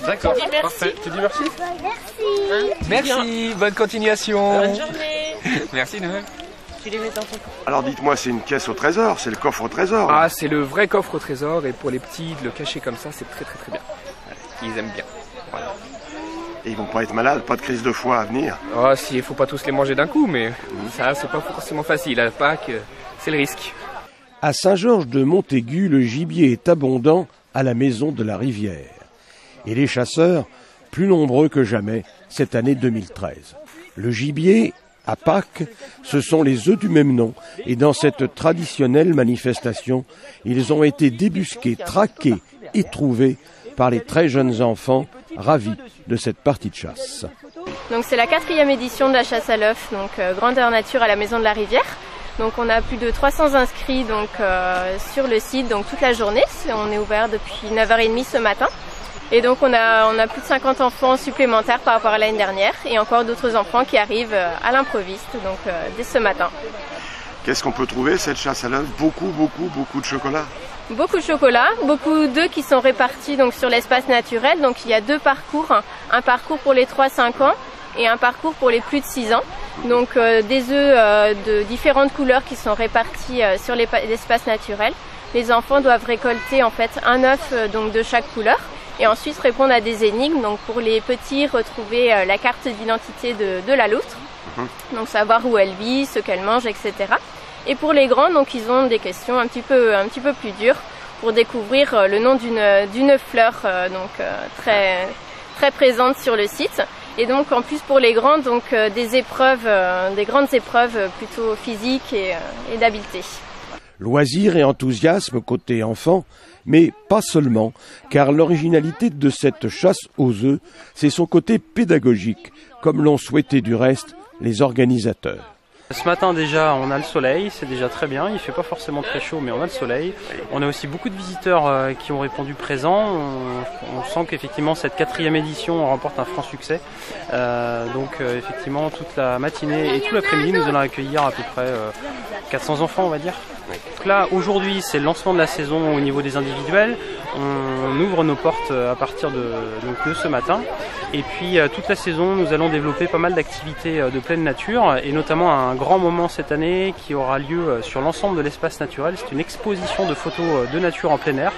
D'accord, parfait. Tu dis merci? Merci, bonne continuation. Bonne journée. Merci Noël. Tu les mets dans ton coffre. Alors dites-moi, c'est une caisse au trésor, c'est le coffre au trésor. Ah, c'est le vrai coffre au trésor et pour les petits, de le cacher comme ça, c'est très bien. Ils aiment bien. Voilà. Et ils vont pas être malades, pas de crise de foie à venir. Oh, si, il faut pas tous les manger d'un coup, mais ça, c'est pas forcément facile. À Pâques, c'est le risque. À Saint-Georges de Montaigu, le gibier est abondant à la maison de la Rivière. Et les chasseurs, plus nombreux que jamais, cette année 2013. Le gibier, à Pâques, ce sont les œufs du même nom. Et dans cette traditionnelle manifestation, ils ont été débusqués, traqués et trouvés par les très jeunes enfants ravis de cette partie de chasse. Donc c'est la 4e édition de la chasse à l'œuf, donc grandeur nature à la Maison de la Rivière. Donc on a plus de 300 inscrits donc, sur le site donc toute la journée. On est ouvert depuis 9h30 ce matin. Et donc on a plus de 50 enfants supplémentaires par rapport à l'année dernière et encore d'autres enfants qui arrivent à l'improviste donc dès ce matin. Qu'est-ce qu'on peut trouver cette chasse à l'œuf? Beaucoup de chocolat. Beaucoup de chocolat, beaucoup d'œufs qui sont répartis donc sur l'espace naturel. Donc il y a 2 parcours, un parcours pour les 3-5 ans et un parcours pour les plus de 6 ans. Donc des œufs de différentes couleurs qui sont répartis sur l'espace naturel. Les enfants doivent récolter en fait un œuf donc de chaque couleur et ensuite répondre à des énigmes. Donc pour les petits, retrouver la carte d'identité de la loutre, donc savoir où elle vit, ce qu'elle mange, etc. Et pour les grands, donc ils ont des questions un petit peu plus dures pour découvrir le nom d'une fleur très présente sur le site. Et donc en plus pour les grands, donc des grandes épreuves plutôt physiques et d'habileté. Loisirs et enthousiasme côté enfant, mais pas seulement, car l'originalité de cette chasse aux œufs, c'est son côté pédagogique, comme l'ont souhaité du reste les organisateurs. Ce matin déjà on a le soleil, c'est déjà très bien, il fait pas forcément très chaud mais on a le soleil. On a aussi beaucoup de visiteurs qui ont répondu présent, on sent qu'effectivement cette 4e édition remporte un franc succès. Effectivement toute la matinée et tout l'après-midi nous allons accueillir à peu près 400 enfants on va dire. Donc là aujourd'hui c'est le lancement de la saison au niveau des individuels, on ouvre nos portes à partir de ce matin et puis toute la saison nous allons développer pas mal d'activités de pleine nature et notamment un grand moment cette année qui aura lieu sur l'ensemble de l'espace naturel. C'est une exposition de photos de nature en plein air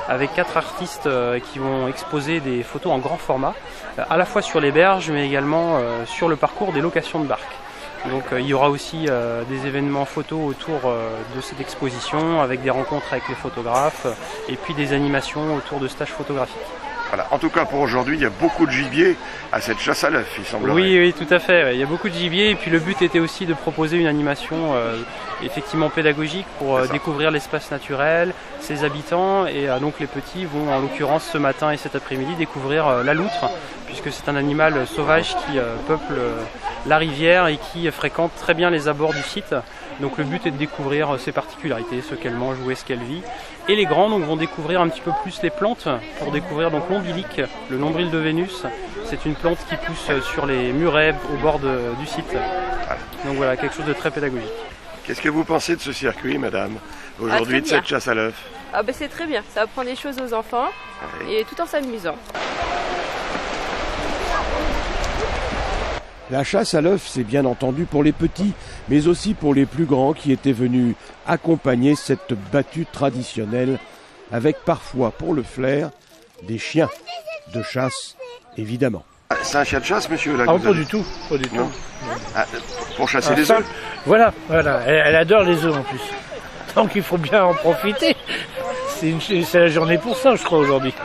avec 4 artistes qui vont exposer des photos en grand format à la fois sur les berges mais également sur le parcours des locations de barques. Donc il y aura aussi des événements photos autour de cette exposition avec des rencontres avec les photographes et puis des animations autour de stages photographiques. Voilà. En tout cas pour aujourd'hui, il y a beaucoup de gibier à cette chasse à l'œuf, il semblerait. Oui, tout à fait. Il y a beaucoup de gibier et puis le but était aussi de proposer une animation effectivement pédagogique pour découvrir l'espace naturel, ses habitants et donc les petits vont en l'occurrence ce matin et cet après-midi découvrir la loutre puisque c'est un animal sauvage qui peuple la rivière et qui fréquente très bien les abords du site. Donc le but est de découvrir ses particularités, ce qu'elle mange, où est-ce qu'elle vit. Et les grands vont découvrir un petit peu plus les plantes pour découvrir donc l'ombilique, le nombril de Vénus. C'est une plante qui pousse sur les murets au bord du site. Donc voilà, quelque chose de très pédagogique. Qu'est-ce que vous pensez de ce circuit, madame, aujourd'hui, de cette chasse à l'œuf? C'est très bien, ça apprend des choses aux enfants et tout en s'amusant. La chasse à l'œuf, c'est bien entendu pour les petits, mais aussi pour les plus grands qui étaient venus accompagner cette battue traditionnelle, avec parfois, pour le flair, des chiens de chasse, évidemment. C'est un chien de chasse, monsieur là, pas du tout, pas du tout. Pour chasser les œufs? Voilà, elle adore les œufs en plus. Donc il faut bien en profiter. C'est la journée pour ça, je crois, aujourd'hui.